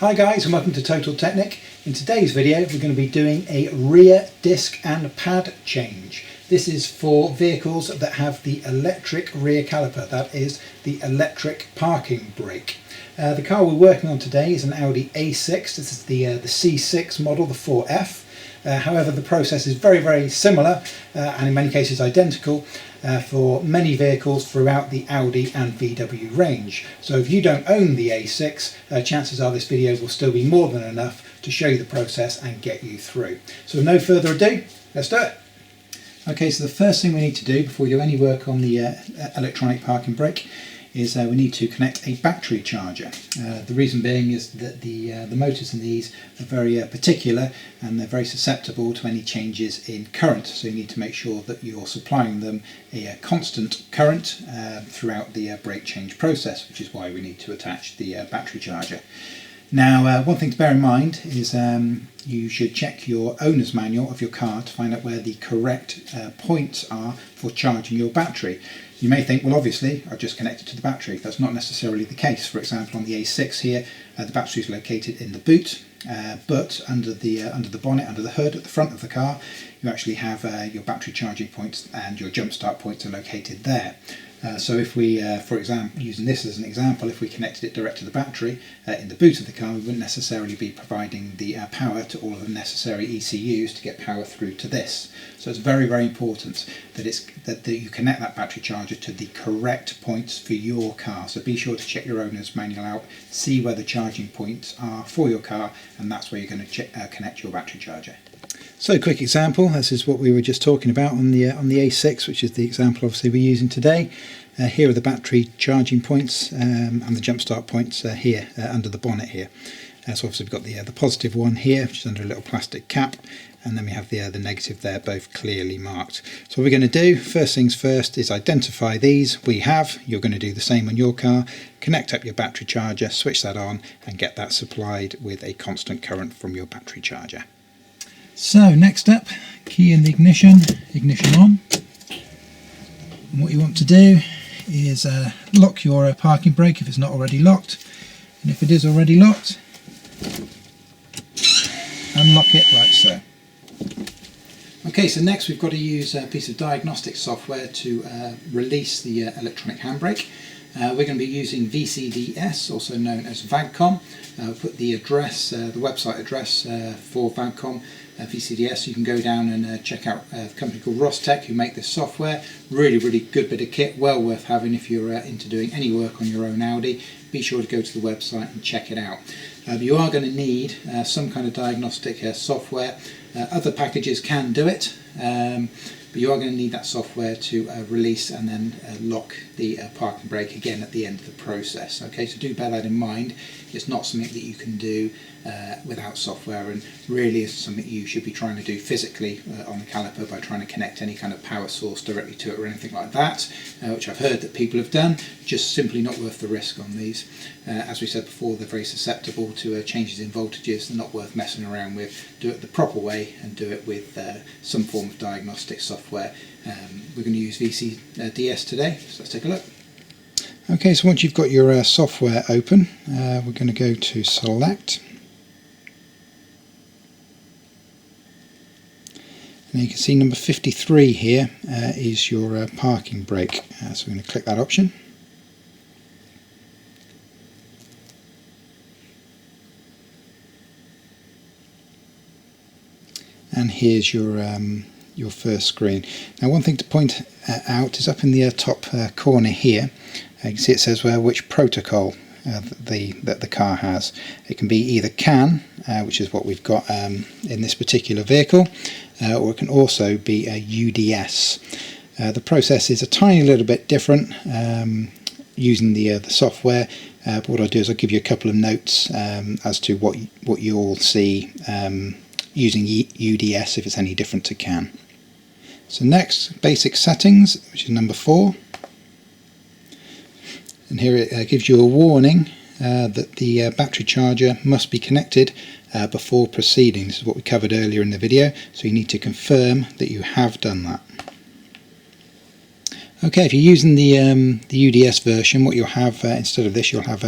Hi guys, and welcome to Total Technik. In today's video we're going to be doing a rear disc and pad change. This is for vehicles that have the electric rear caliper, that is the electric parking brake. The car we're working on today is an Audi A6. This is the C6 model, the 4F. However, the process is very similar and in many cases identical for many vehicles throughout the Audi and VW range. So if you don't own the A6, chances are this video will still be more than enough to show you the process and get you through. So with no further ado, let's do it. Okay, so the first thing we need to do before we do any work on the electronic parking brake is we need to connect a battery charger. The reason being is that the motors in these are very particular and they're very susceptible to any changes in current, so you need to make sure that you're supplying them a constant current throughout the brake change process, which is why we need to attach the battery charger. Now, one thing to bear in mind is you should check your owner's manual of your car to find out where the correct points are for charging your battery. You may think, well, obviously I've just connected to the battery. That's not necessarily the case. For example, on the A6 here, the battery is located in the boot, but under the bonnet, under the hood at the front of the car, you actually have your battery charging points and your jump start points are located there. So if we, for example, using this as an example, if we connected it direct to the battery in the boot of the car, we wouldn't necessarily be providing the power to all of the necessary ECUs to get power through to this. So it's very important that you connect that battery charger to the correct points for your car. So be sure to check your owner's manual out, see where the charging points are for your car, and that's where you're going to connect your battery charger. So, quick example, this is what we were just talking about on the A6, which is the example obviously we're using today. Here are the battery charging points and the jump start points here under the bonnet here. So obviously we've got the positive one here, which is under a little plastic cap, and then we have the negative there, both clearly marked. So what we're going to do, first things first, is identify these. You're going to do the same on your car, connect up your battery charger, switch that on, and get that supplied with a constant current from your battery charger. So next up, key in the ignition on. And what you want to do is lock your parking brake if it's not already locked, and if it is already locked, unlock it like so. Okay, so next we've got to use a piece of diagnostic software to release the electronic handbrake. We're going to be using VCDS, also known as Vag Com. I'll put the address, the website address for Vag Com, VCDS. You can go down and check out a company called Rotors who make this software. Really good bit of kit, well worth having if you're into doing any work on your own Audi. Be sure to go to the website and check it out. You are going to need some kind of diagnostic software. Other packages can do it, but you are going to need that software to release and then lock the parking brake again at the end of the process. Okay, so do bear that in mind. It's not something that you can do without software, and really is something you should be trying to do physically on the caliper by trying to connect any kind of power source directly to it or anything like that, which I've heard that people have done. Just simply not worth the risk on these. As we said before, they're very susceptible to changes in voltages. They're not worth messing around with. Do it the proper way and do it with some form of diagnostic software. We're going to use VCDS today, so let's take a look. Okay, so once you've got your software open, we're going to go to Select. And you can see number 53 here is your parking brake. So we're going to click that option. And here's your first screen. Now, one thing to point out is up in the top corner here. You can see it says which protocol that the car has. It can be either CAN, which is what we've got in this particular vehicle, or it can also be a UDS. The process is a tiny little bit different using the software, but what I'll do is I'll give you a couple of notes as to what you'll see using UDS if it's any different to CAN. So next, basic settings, which is number 4. And here it gives you a warning that the battery charger must be connected before proceeding. This is what we covered earlier in the video, so you need to confirm that you have done that. Okay, if you're using the UDS version, what you'll have instead of this, you'll have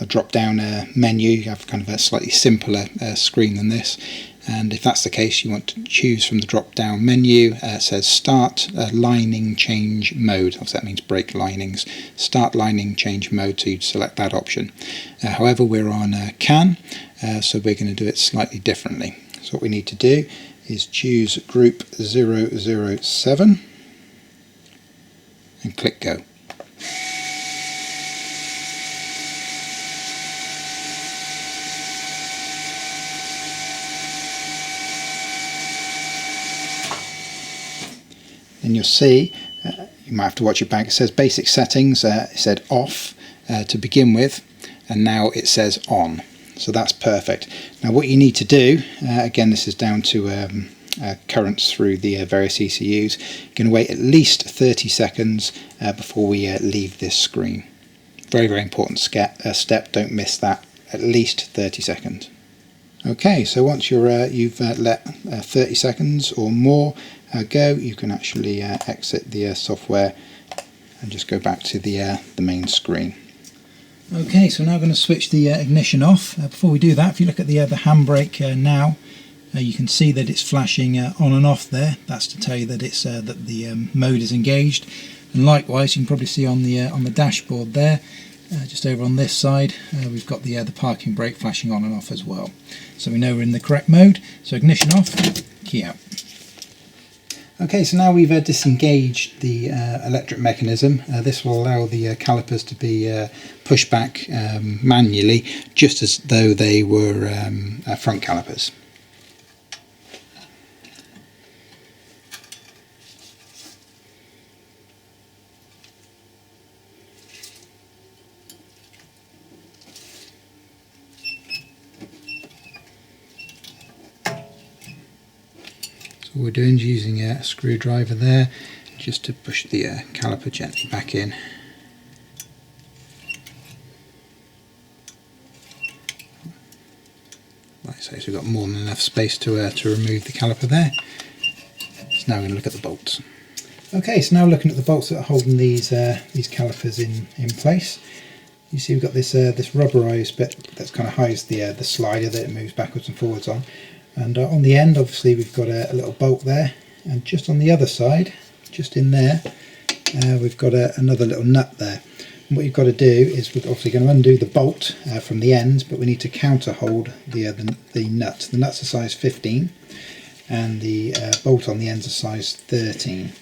drop down menu. You have kind of a slightly simpler screen than this, and if that's the case you want to choose from the drop down menu. It says start lining change mode. Obviously that means brake linings. Start lining change mode, so you'd select that option. However, we're on CAN, so we're going to do it slightly differently. So what we need to do is choose group 007 and click go. And you'll see, you might have to watch it back, it says basic settings, it said off to begin with, and now it says on. So that's perfect. Now what you need to do, again this is down to currents through the various ECUs, you're going to wait at least 30 seconds before we leave this screen. Very, very important step, don't miss that, at least 30 seconds. Okay, so once you've let 30 seconds or more go, you can actually exit the software and just go back to the main screen. Okay, so now I'm going to switch the ignition off. Before we do that, if you look at the handbrake now, you can see that it's flashing on and off there. That's to tell you that it's that the mode is engaged. And likewise, you can probably see on the dashboard there, just over on this side, we've got the parking brake flashing on and off as well. So we know we're in the correct mode. So ignition off, key out. Okay, so now we've disengaged the electric mechanism. This will allow the calipers to be pushed back manually, just as though they were front calipers. All we're doing is using a screwdriver there just to push the caliper gently back in. Like I say, so we've got more than enough space to remove the caliper there. So now we're going to look at the bolts. Okay, so now looking at the bolts that are holding these calipers in place. You see we've got this rubberized bit that's kind of hides the slider that it moves backwards and forwards on. And on the end, obviously, we've got a little bolt there, and just on the other side, just in there, we've got another little nut there. And what you've got to do is we're obviously going to undo the bolt from the ends, but we need to counter hold the nut. The nut's a size 15, and the bolt on the end's a size 13.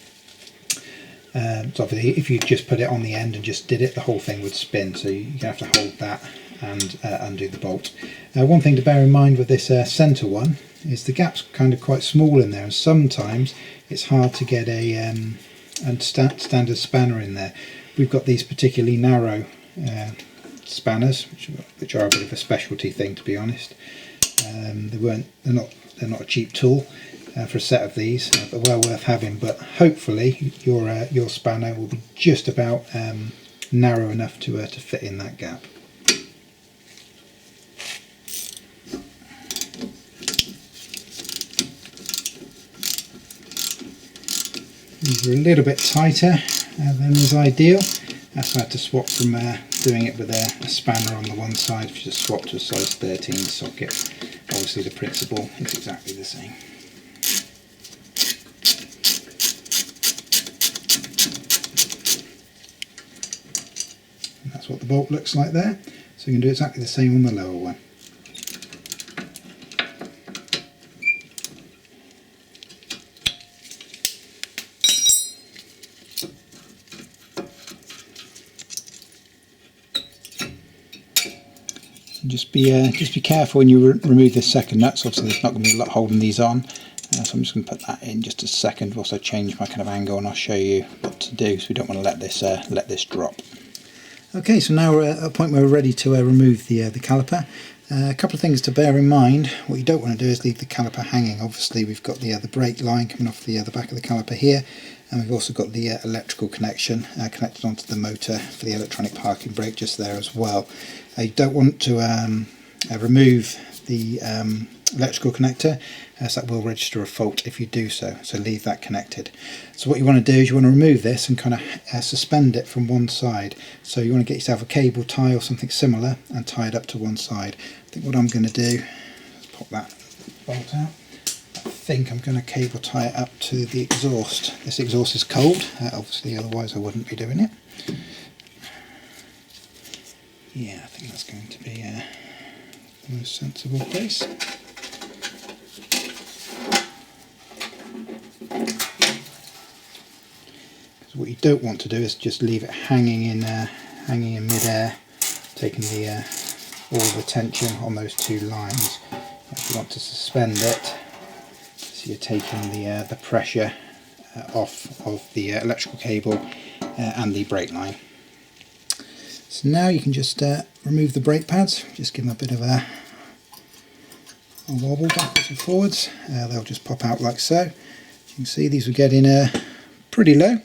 So obviously, if you just put it on the end and just did it, the whole thing would spin. So you have to hold that and undo the bolt. One thing to bear in mind with this centre one is the gap's kind of quite small in there, and sometimes it's hard to get a standard spanner in there. We've got these particularly narrow spanners, which are a bit of a specialty thing, to be honest. They're not a cheap tool for a set of these, but well worth having. But hopefully your spanner will be just about narrow enough to fit in that gap. These are a little bit tighter than is ideal. That's why I had to swap from doing it with a spanner on the one side. If you just swap to a size 13 socket, obviously the principle is exactly the same. And that's what the bolt looks like there. So you can do exactly the same on the lower one. Just be careful when you remove this second nut. So obviously there's not going to be a lot holding these on, so I'm just going to put that in just a second. Also change my kind of angle, and I'll show you what to do, so we don't want to let this drop. Okay, so now we're at a point where we're ready to remove the caliper. A couple of things to bear in mind. What you don't want to do is leave the caliper hanging. Obviously we've got the brake line coming off the back of the caliper here, and we've also got the electrical connection connected onto the motor for the electronic parking brake just there as well. You don't want to remove the electrical connector, so that will register a fault if you do so, so leave that connected. So what you want to do is you want to remove this and kind of suspend it from one side. So you want to get yourself a cable tie or something similar and tie it up to one side. I think what I'm going to do is pop that bolt out. I think I'm going to cable tie it up to the exhaust. This exhaust is cold, obviously, otherwise I wouldn't be doing it. Yeah, I think that's going to be the most sensible place. Because what you don't want to do is just leave it hanging in mid-air, taking all the tension on those two lines. If you want to suspend it, so you're taking the pressure off of the electrical cable and the brake line. So now you can just remove the brake pads, just give them a bit of a wobble backwards and forwards. They'll just pop out like so. As you can see, these are getting pretty low.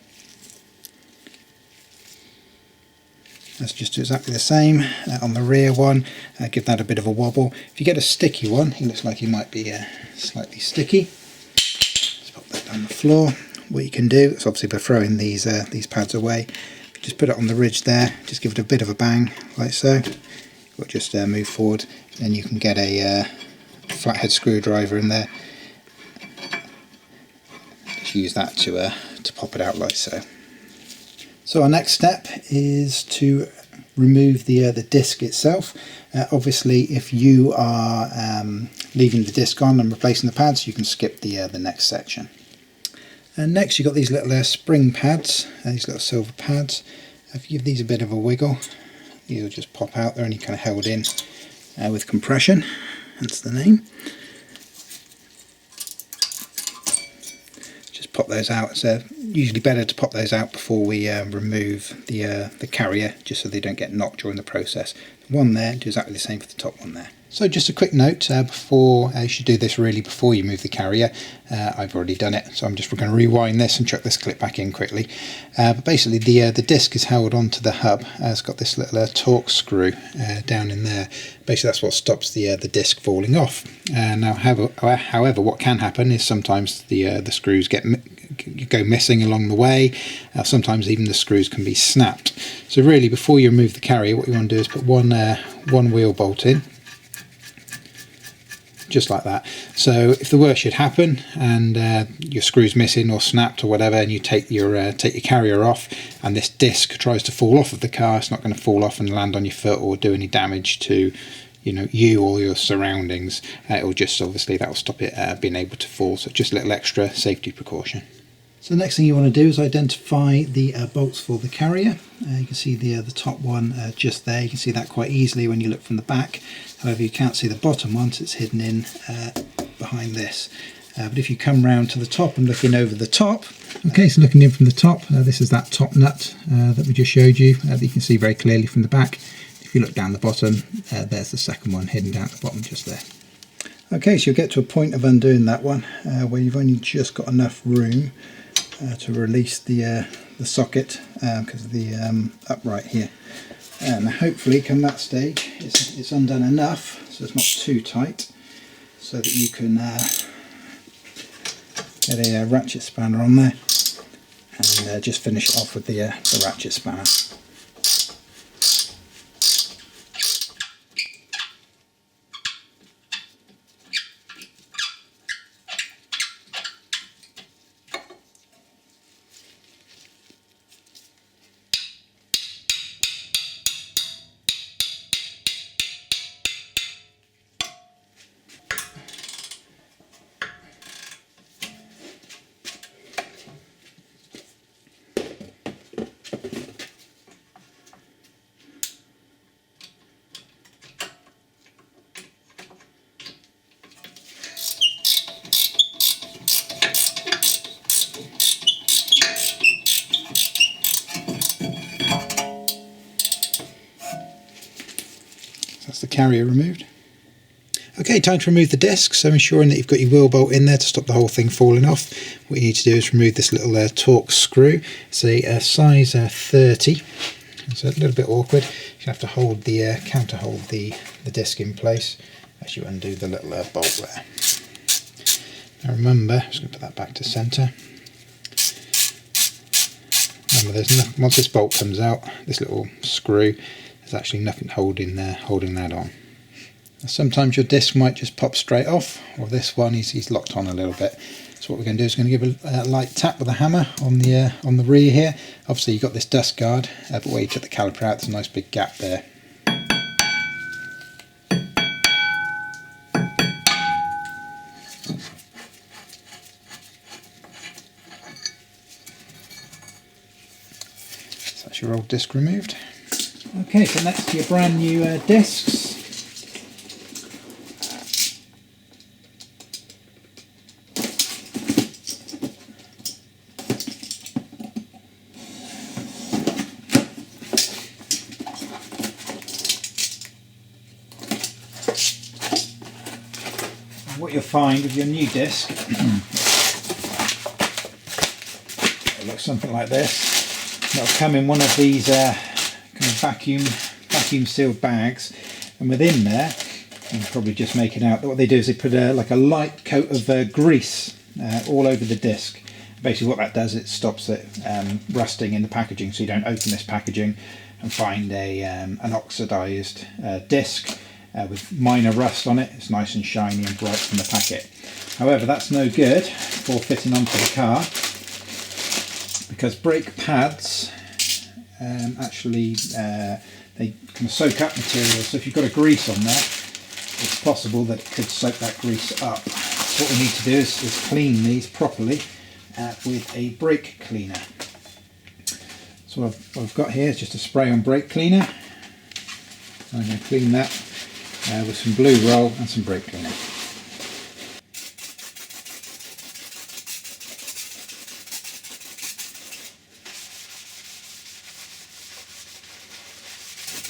Let's just do exactly the same on the rear one. Give that a bit of a wobble. If you get a sticky one, it looks like it might be slightly sticky. Just pop that down the floor. What you can do is obviously by throwing these pads away, just put it on the ridge there, just give it a bit of a bang like so. Or just move forward, and then you can get a flathead screwdriver in there. Just use that to pop it out like so. So our next step is to remove the disc itself. Obviously, if you are leaving the disc on and replacing the pads, you can skip the next section. And next you've got these little spring pads, these little silver pads. If you give these a bit of a wiggle, these will just pop out. They're only kind of held in with compression, hence the name. Just pop those out. It's usually better to pop those out before we remove the carrier, just so they don't get knocked during the process. One there, do exactly the same for the top one there. So just a quick note before, you should do this really before you move the carrier. I've already done it, so I'm just going to rewind this and chuck this clip back in quickly. But basically the disc is held onto the hub. It's got this little torque screw down in there. Basically that's what stops the disc falling off. Now however, what can happen is sometimes the screws go missing along the way. Sometimes even the screws can be snapped. So really before you remove the carrier, what you want to do is put one wheel bolt in, just like that. So if the worst should happen and your screw's missing or snapped or whatever, and you take your carrier off and this disc tries to fall off of the car, it's not going to fall off and land on your foot or do any damage to you or your surroundings. It will just, obviously that will stop it being able to fall. So just a little extra safety precaution. So the next thing you want to do is identify the bolts for the carrier. You can see the top one just there. You can see that quite easily when you look from the back. However, you can't see the bottom one, so it's hidden in behind this. But if you come round to the top and looking over the top, okay, so looking in from the top, this is that top nut that we just showed you, that you can see very clearly from the back. If you look down the bottom, there's the second one hidden down at the bottom just there. Okay, so you'll get to a point of undoing that one where you've only just got enough room to release the socket because of the upright here. And hopefully come that stage it's undone enough so it's not too tight, so that you can get a ratchet spanner on there and just finish it off with the ratchet spanner. That's the carrier removed. Okay, time to remove the disc, so ensuring that you've got your wheel bolt in there to stop the whole thing falling off. What you need to do is remove this little torque screw. It's a size 30. It's a little bit awkward. You have to hold the counter hold the disc in place. as you undo the little bolt there. Now remember, I'm just going to put that back to centre. Remember, once this bolt comes out, this little screw, there's actually nothing holding that on. Now, sometimes your disc might just pop straight off, or this one he's locked on a little bit. So what we're going to do is going to give a light tap with a hammer on the rear here. Obviously you've got this dust guard, but where you took the caliper out, there's a nice big gap there. So that's your old disc removed. Okay, so next to your brand new discs. What you'll find with your new disc, it looks something like this. It'll come in one of these kind of vacuum sealed bags, and within there, you can probably just make it out, that what they do is they put like a light coat of grease all over the disc. Basically what that does, it stops it rusting in the packaging, so you don't open this packaging and find an oxidised disc with minor rust on it. It's nice and shiny and bright from the packet. However, that's no good for fitting onto the car, because brake pads actually they kind of soak up material, so if you've got a grease on there, it's possible that it could soak that grease up. So what we need to do is clean these properly with a brake cleaner. So what I've got here is just a spray on brake cleaner. I'm going to clean that with some blue roll and some brake cleaner.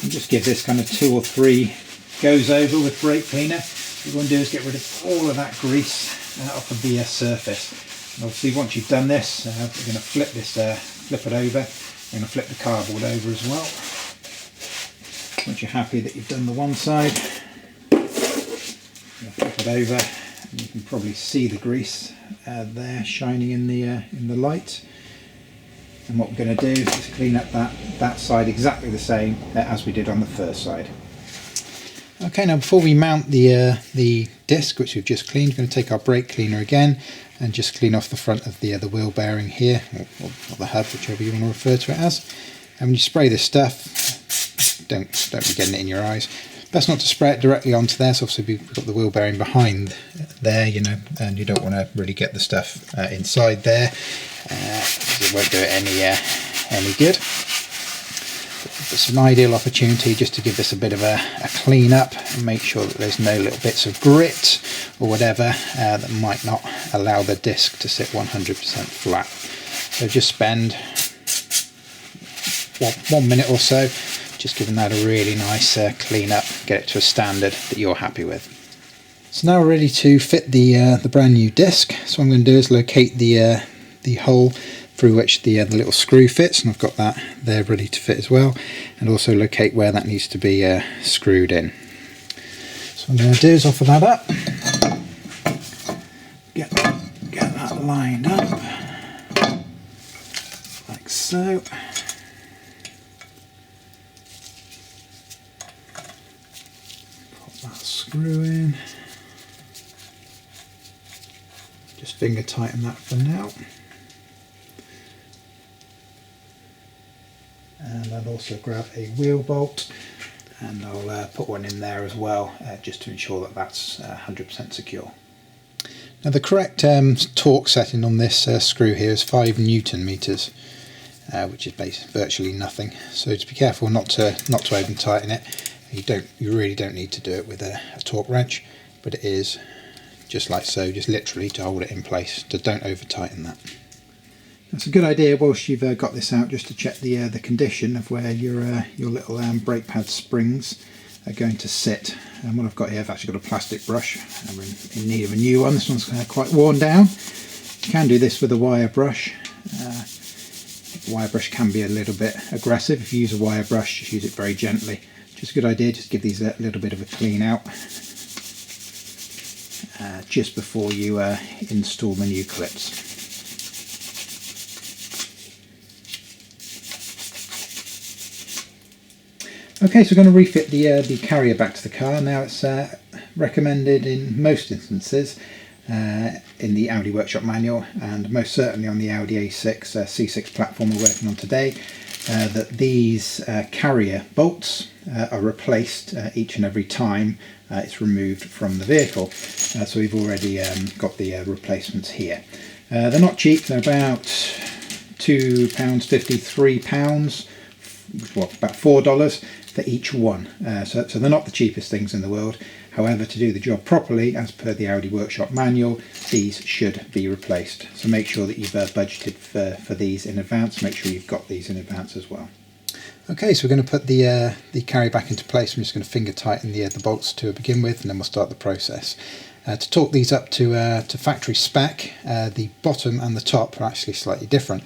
And just give this kind of 2 or 3 goes over with brake cleaner. What you want to do is get rid of all of that grease off of the surface. And obviously once you've done this, we're going to flip it over. We're going to flip the cardboard over as well. Once you're happy that you've done the one side, flip it over, and you can probably see the grease there shining in the light. And what we're going to do is clean up that side exactly the same as we did on the first side. Okay, now before we mount the disc, which we've just cleaned, we're going to take our brake cleaner again and just clean off the front of the wheel bearing here, or the hub, whichever you want to refer to it as. And when you spray this stuff, don't be getting it in your eyes. Best not to spray it directly onto there, so obviously we've got the wheel bearing behind there, you know, and you don't want to really get the stuff inside there, it won't do it any good. It's an ideal opportunity just to give this a bit of a clean up and make sure that there's no little bits of grit or whatever that might not allow the disc to sit 100% flat. So just spend 1 minute or so just giving that a really nice clean up, get it to a standard that you're happy with. So now we're ready to fit the brand new disc. So what I'm going to do is locate the hole through which the little screw fits, and I've got that there ready to fit as well, and also locate where that needs to be screwed in. So what I'm going to do is offer that up, get that lined up like so. Pop that screw in, just finger tighten that for now. And I'll also grab a wheel bolt, and I'll put one in there as well, just to ensure that that's 100% secure. Now the correct torque setting on this screw here is 5 Newton meters, which is virtually nothing. So just be careful not to over tighten it. You really don't need to do it with a torque wrench, but it is just like so, just literally to hold it in place. So don't over tighten that. It's a good idea whilst you've got this out just to check the condition of where your little brake pad springs are going to sit. And what I've got here, I've actually got a plastic brush, and we're in need of a new one. This one's quite worn down. You can do this with a wire brush. The wire brush can be a little bit aggressive. If you use a wire brush, just use it very gently. Just a good idea, just give these a little bit of a clean out. just before you install the new clips. Okay, so we're going to refit the carrier back to the car. Now it's recommended in most instances in the Audi workshop manual, and most certainly on the Audi A6 C6 platform we're working on today, that these carrier bolts are replaced each and every time it's removed from the vehicle. So we've already got the replacements here. They're not cheap, they're about £2.50, £3, well, about $4 for each one. So they're not the cheapest things in the world. However, to do the job properly, as per the Audi workshop manual, these should be replaced. So make sure that you've budgeted for these in advance. Make sure you've got these in advance as well. Okay, so we're going to put the carrier back into place. I'm just going to finger tighten the bolts to begin with, and then we'll start the process. To torque these up to factory spec, the bottom and the top are actually slightly different.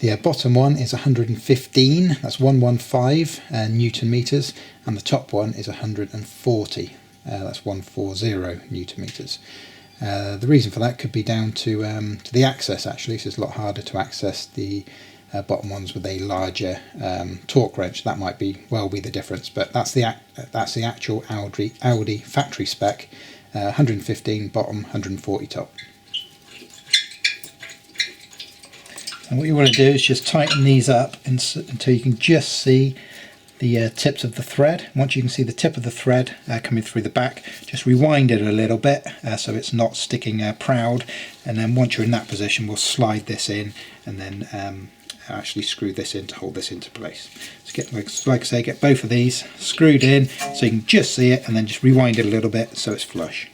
The bottom one is 115, that's 115 Newton meters, and the top one is 140, that's 140 Newton meters. The reason for that could be down to the access actually, so it's a lot harder to access the bottom ones with a larger torque wrench. That might well be the difference, but that's the actual Audi factory spec, 115 bottom, 140 top. And what you want to do is just tighten these up until you can just see the tips of the thread. Once you can see the tip of the thread coming through the back, just rewind it a little bit so it's not sticking proud, and then once you're in that position we'll slide this in and then actually screw this in to hold this into place. So like I say, get both of these screwed in so you can just see it, and then just rewind it a little bit so it's flush.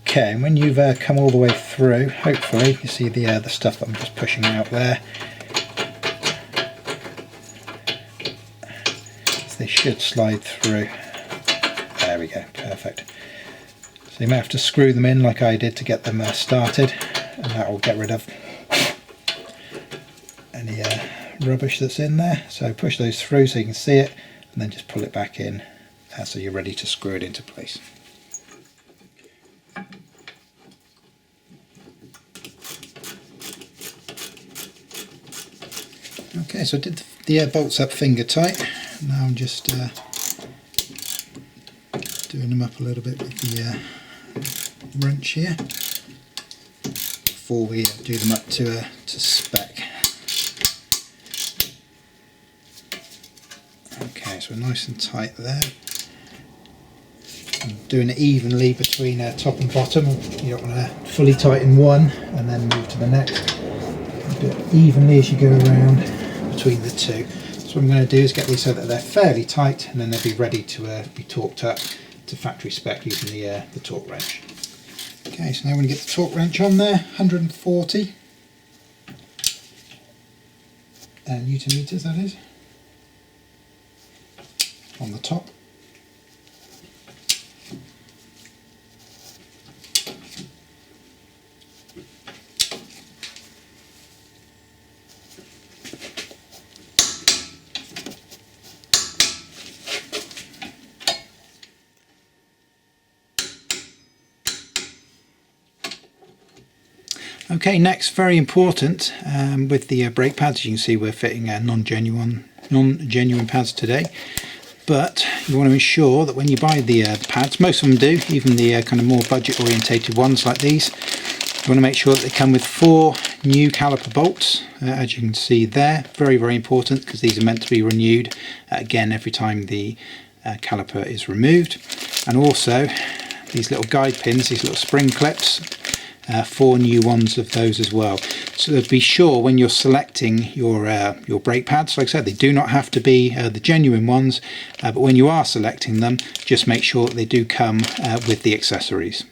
Okay, and when you've come all the way through, hopefully you see the stuff that I'm just pushing out there. So they should slide through. There we go, perfect. So you may have to screw them in like I did to get them started, and that will get rid of any rubbish that's in there. So push those through so you can see it, and then just pull it back in so you're ready to screw it into place. Okay, so I did the bolts up finger tight. Now I'm just doing them up a little bit with the wrench here before we do them up to spec. Okay, so we're nice and tight there. I'm doing it evenly between top and bottom. You don't want to fully tighten one and then move to the next. Do it evenly as you go around between the two. So what I'm going to do is get these so that they're fairly tight, and then they'll be ready to be torqued up to factory spec using the torque wrench. Okay, so now we're going to get the torque wrench on there, 140 Newton meters that is, on the top. Okay, next, very important, with the brake pads, as you can see we're fitting non-genuine pads today, but you want to ensure that when you buy the pads, most of them do, even the kind of more budget orientated ones like these, you want to make sure that they come with 4 new caliper bolts, as you can see there. Very, very important, because these are meant to be renewed again every time the caliper is removed. And also these little guide pins, these little spring clips, 4 new ones of those as well. So be sure when you're selecting your brake pads, like I said, they do not have to be the genuine ones, but when you are selecting them, just make sure that they do come with the accessories.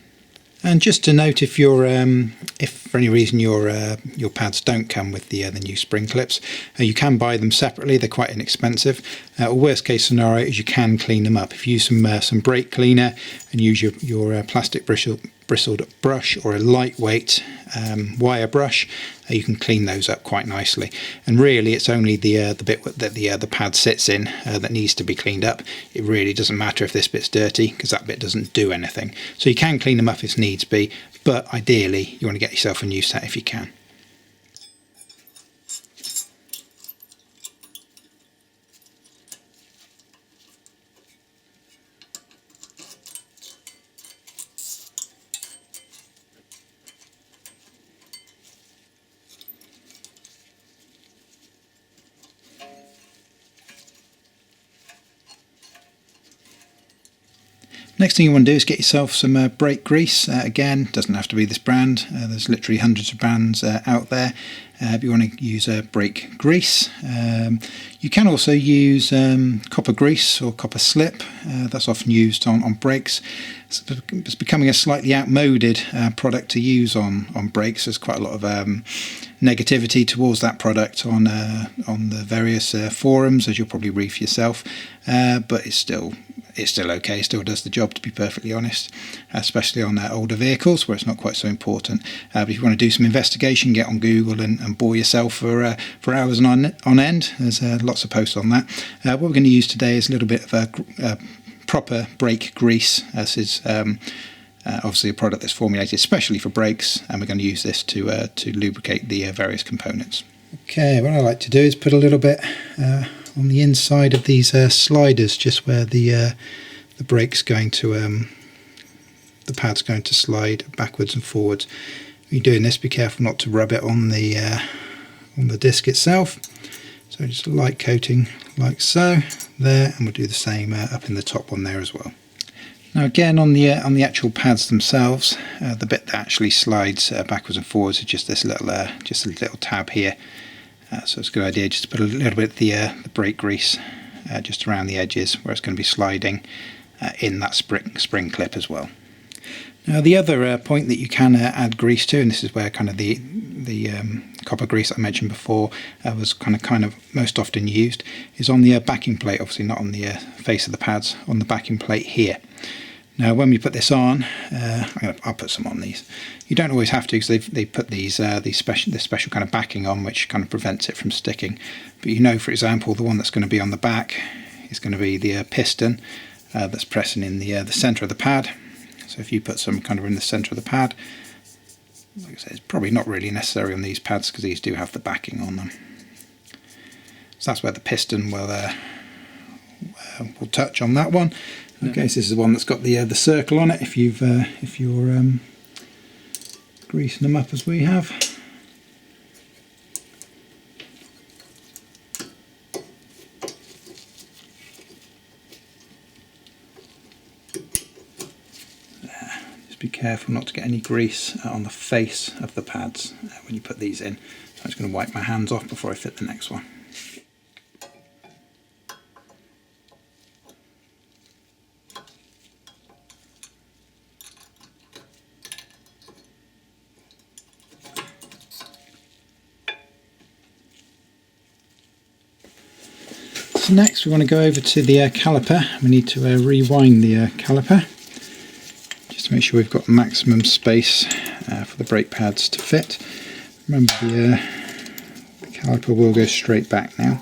And just to note, if for any reason your pads don't come with the new spring clips, you can buy them separately. They're quite inexpensive. Worst case scenario is you can clean them up. If you use some brake cleaner and use your plastic bristled brush or a lightweight wire brush, you can clean those up quite nicely. And really it's only the bit that the pad sits in that needs to be cleaned up. It really doesn't matter if this bit's dirty, because that bit doesn't do anything. So you can clean them up if needs be, but ideally you want to get yourself a new set if you can. Next thing you want to do is get yourself some brake grease. Again, doesn't have to be this brand. There's literally hundreds of brands out there. But you want to use brake grease. You can also use copper grease or copper slip. That's often used on brakes. It's becoming a slightly outmoded product to use on brakes. There's quite a lot of negativity towards that product on the various forums, as you'll probably read for yourself. But it's still okay, it still does the job, to be perfectly honest, especially on older vehicles where it's not quite so important. But if you want to do some investigation, get on Google and bore yourself for hours on end. There's lots of posts on that. What we're going to use today is a little bit of proper brake grease. This is obviously a product that's formulated especially for brakes, and we're going to use this to lubricate the various components. Okay, what I like to do is put a little bit on the inside of these sliders, just where the brake's going to, the pad's going to slide backwards and forwards. When you're doing this, be careful not to rub it on the disc itself. So just a light coating like so there, and we'll do the same up in the top one there as well. Now again, on the actual pads themselves, the bit that actually slides backwards and forwards is just this little just a little tab here. So it's a good idea just to put a little bit of the brake grease just around the edges where it's going to be sliding in that spring clip as well. Now the other point that you can add grease to, and this is where kind of the copper grease I mentioned before was kind of most often used, is on the backing plate. Obviously not on the face of the pads, on the backing plate here. Now when we put this on, I'll put some on these. You don't always have to, because they put this special kind of backing on, which kind of prevents it from sticking. But you know, for example, the one that's going to be on the back is going to be the piston that's pressing in the centre of the pad. So if you put some kind of in the centre of the pad, like I said, it's probably not really necessary on these pads because these do have the backing on them. So that's where the piston will touch on that one. Okay, so this is the one that's got the circle on it. If you're greasing them up as we have. Just be careful not to get any grease on the face of the pads when you put these in. So I'm just going to wipe my hands off before I fit the next one. So next we want to go over to the caliper. We need to rewind the caliper just to make sure we've got maximum space for the brake pads to fit. Remember the caliper will go straight back now.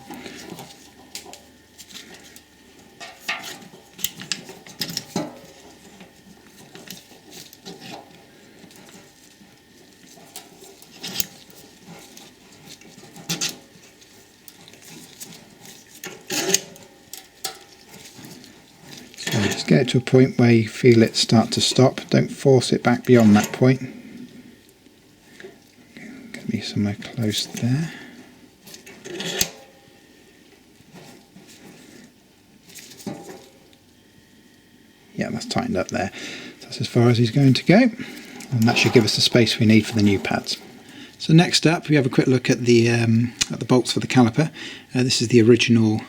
Just get it to a point where you feel it start to stop. Don't force it back beyond that point. Get me somewhere close there. Yeah, that's tightened up there. So that's as far as he's going to go, and that should give us the space we need for the new pads. So next up, we have a quick look at the bolts for the caliper. This is the original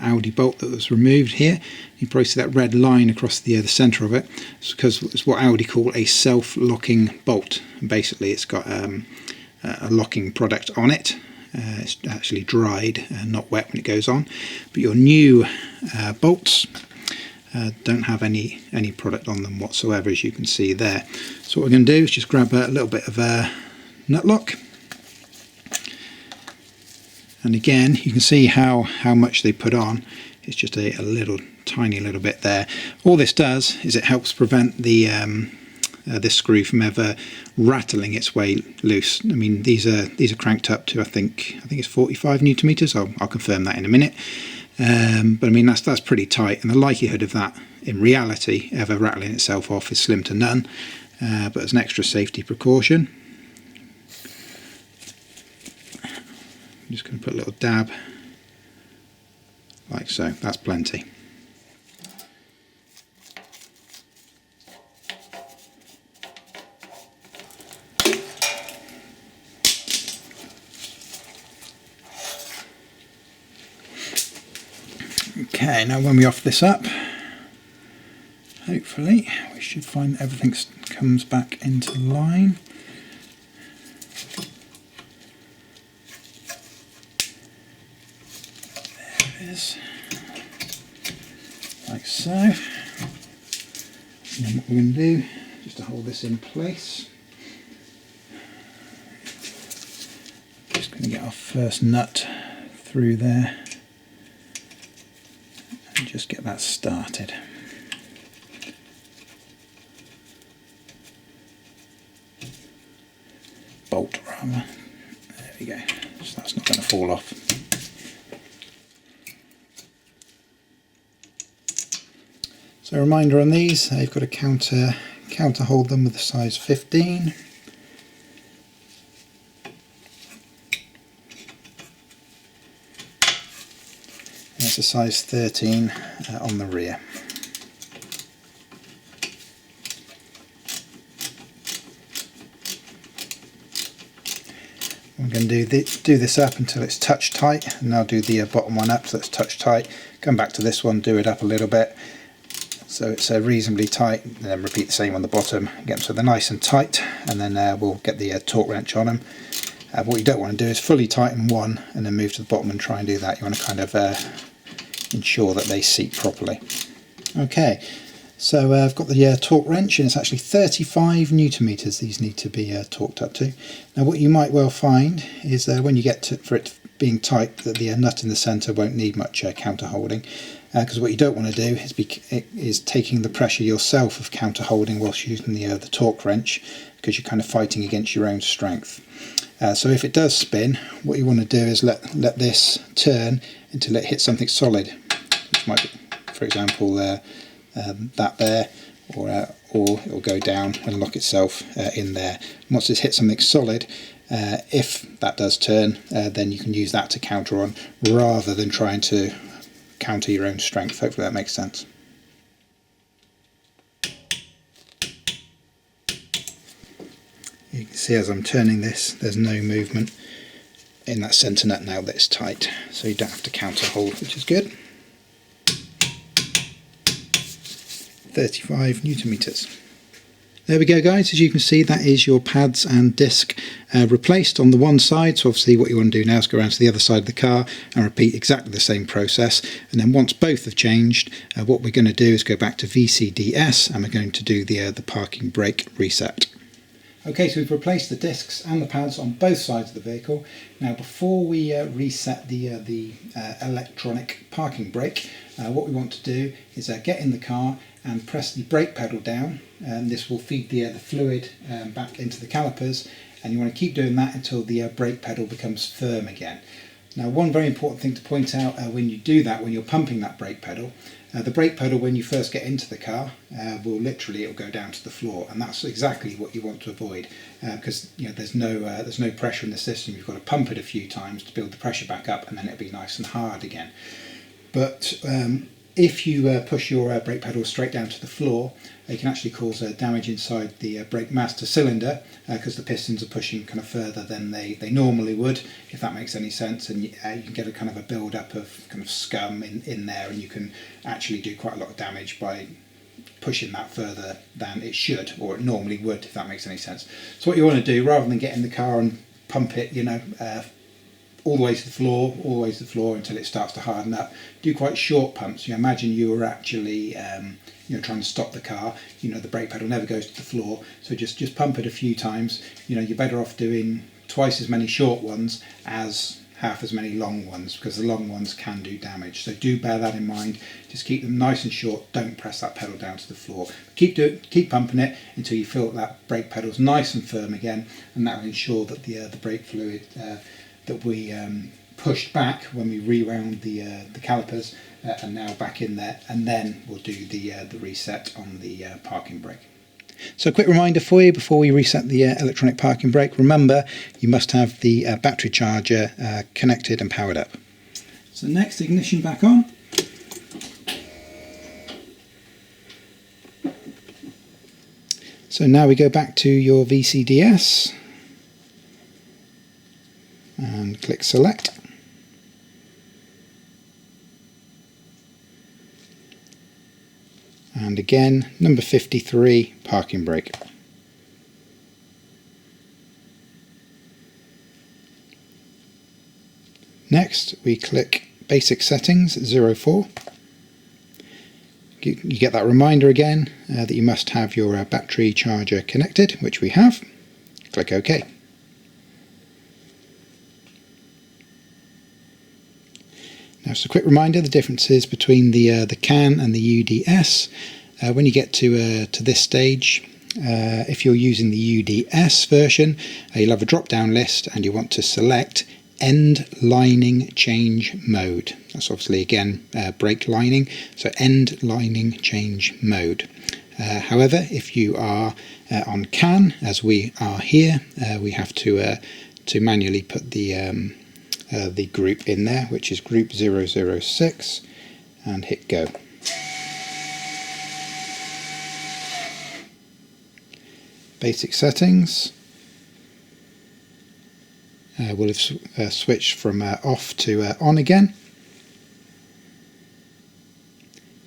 Audi bolt that was removed here. You probably see that red line across the centre of it. It's because it's what Audi call a self-locking bolt. And basically, it's got a locking product on it. It's actually dried and not wet when it goes on. But your new bolts, don't have any product on them whatsoever, as you can see there. So what we're going to do is just grab a little bit of a nut lock, and again you can see how much they put on. It's just a little tiny little bit there. All this does is it helps prevent the this screw from ever rattling its way loose. I mean, these are cranked up to I think it's 45 Newton meters. I'll confirm that in a minute. But I mean that's pretty tight, and the likelihood of that in reality ever rattling itself off is slim to none. But as an extra safety precaution, I'm just going to put a little dab like so. That's plenty. Okay, now when we off this up, hopefully we should find that everything comes back into line. There it is, like so. And then what we're going to do, just to hold this in place, just going to get our first nut through there. Just get that started. Bolt rather. There we go. So that's not going to fall off. So a reminder on these, you've got to counter hold them with the size 15. It's a size 13 on the rear. I'm going to do this up until it's touch tight, and I'll do the bottom one up so it's touch tight. Come back to this one, do it up a little bit so it's reasonably tight, and then repeat the same on the bottom, get them so they're nice and tight, and then we'll get the torque wrench on them. What you don't want to do is fully tighten one and then move to the bottom and try and do that. You want to kind of ensure that they seat properly. Okay, so I've got the torque wrench, and it's actually 35 Newton meters these need to be torqued up to. Now what you might well find is when you get for it being tight, that the nut in the centre won't need much counter holding, because what you don't want to do is taking the pressure yourself of counter holding whilst using the torque wrench, because you're kind of fighting against your own strength. So if it does spin, what you want to do is let this turn until it hits something solid, which might be, for example, that there, or it will go down and lock itself in there. Once it's hit something solid, if that does turn, then you can use that to counter on, rather than trying to counter your own strength. Hopefully that makes sense. You can see as I'm turning this, there's no movement in that centre nut now that it's tight, so you don't have to counter hold, which is good. 35 Newton meters. There we go guys, as you can see that is your pads and disc replaced on the one side. So obviously what you want to do now is go around to the other side of the car and repeat exactly the same process, and then once both have changed, what we're going to do is go back to VCDS and we're going to do the parking brake reset. Okay, so we've replaced the discs and the pads on both sides of the vehicle. Now before we reset the electronic parking brake, what we want to do is get in the car and press the brake pedal down, and this will feed the fluid back into the calipers, and you want to keep doing that until the brake pedal becomes firm again. Now one very important thing to point out when you do that, when you're pumping that brake pedal, the brake pedal when you first get into the car will it'll go down to the floor, and that's exactly what you want to avoid, because there's no pressure in the system. You've got to pump it a few times to build the pressure back up, and then it'll be nice and hard again. But if you push your brake pedal straight down to the floor, you can actually cause damage inside the brake master cylinder, because the pistons are pushing kind of further than they normally would, if that makes any sense, and you can get a kind of a build up of kind of scum in there, and you can actually do quite a lot of damage by pushing that further than it should, or it normally would, if that makes any sense. So what you want to do, rather than get in the car and pump it all the way to the floor, all the way to the floor until it starts to harden up. Do quite short pumps. You imagine you were actually trying to stop the car. The brake pedal never goes to the floor, so just pump it a few times. You're better off doing twice as many short ones as half as many long ones, because the long ones can do damage. So do bear that in mind. Just keep them nice and short. Don't press that pedal down to the floor. Keep pumping it until you feel that brake pedal's nice and firm again, and that will ensure that the brake fluid that we pushed back when we rewound the calipers are now back in there, and then we'll do the reset on the parking brake. So a quick reminder for you before we reset the electronic parking brake. Remember, you must have the battery charger connected and powered up. So next, ignition back on. So now we go back to your VCDS and click select. And again, number 53, parking brake. Next, we click basic settings 04. You get that reminder again that you must have your battery charger connected, which we have. Click OK. Now, just a quick reminder, the differences between the CAN and the UDS. When you get to this stage, if you're using the UDS version, you'll have a drop-down list and you want to select End Lining Change Mode. That's obviously, again, brake lining, so End Lining Change Mode. However, if you are on CAN, as we are here, we have to manually put the group in there, which is group 006, and hit go. Basic settings. We'll have switched from off to on again.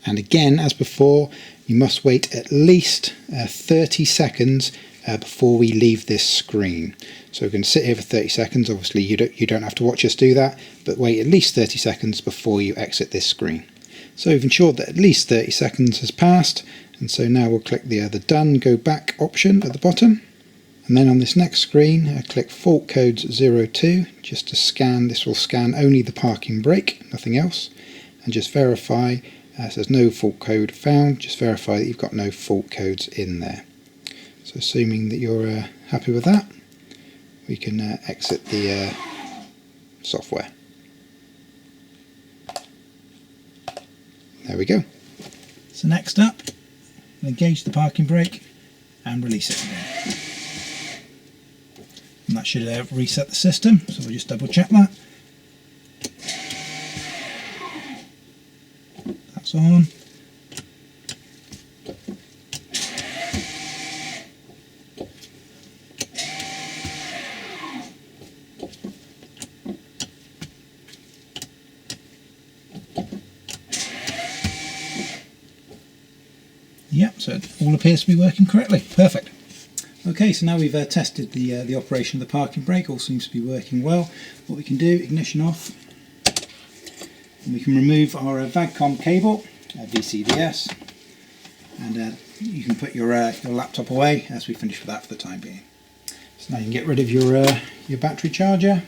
And again, as before, you must wait at least 30 seconds before we leave this screen. So we're going to sit here for 30 seconds. Obviously you don't have to watch us do that, but wait at least 30 seconds before you exit this screen. So we've ensured that at least 30 seconds has passed, and so now we'll click the done go back option at the bottom, and then on this next screen click fault codes 02 just to scan. This will scan only the parking brake, nothing else, and just verify. It says no fault code found. Just verify that you've got no fault codes in there. So assuming that you're happy with that, we can exit the software. There we go. So next up, engage the parking brake and release it again. And that should reset the system, so we'll just double check that. That's on. Yep, so it all appears to be working correctly. Perfect. Okay, so now we've tested the operation of the parking brake. All seems to be working well. What we can do, ignition off, and we can remove our Vag Com cable, VCDS, and you can put your laptop away as we finish with that for the time being. So now you can get rid of your battery charger.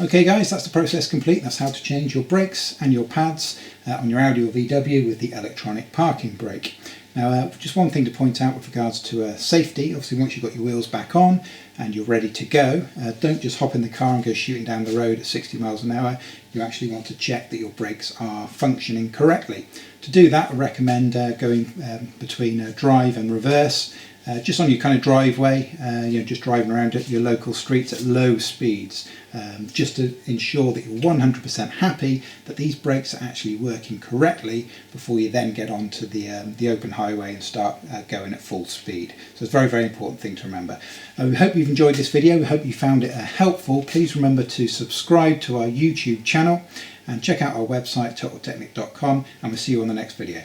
Okay guys, that's the process complete. That's how to change your brakes and your pads on your Audi or VW with the electronic parking brake. Now just one thing to point out with regards to safety. Obviously once you've got your wheels back on and you're ready to go, don't just hop in the car and go shooting down the road at 60 miles an hour. You actually want to check that your brakes are functioning correctly. To do that, I recommend going between drive and reverse. Just on your kind of driveway, just driving around at your local streets at low speeds, just to ensure that you're 100% happy that these brakes are actually working correctly before you then get onto the open highway and start going at full speed. So it's a very, very important thing to remember. We hope you've enjoyed this video. We hope you found it helpful. Please remember to subscribe to our YouTube channel and check out our website, totaltechnik.com, and we'll see you on the next video.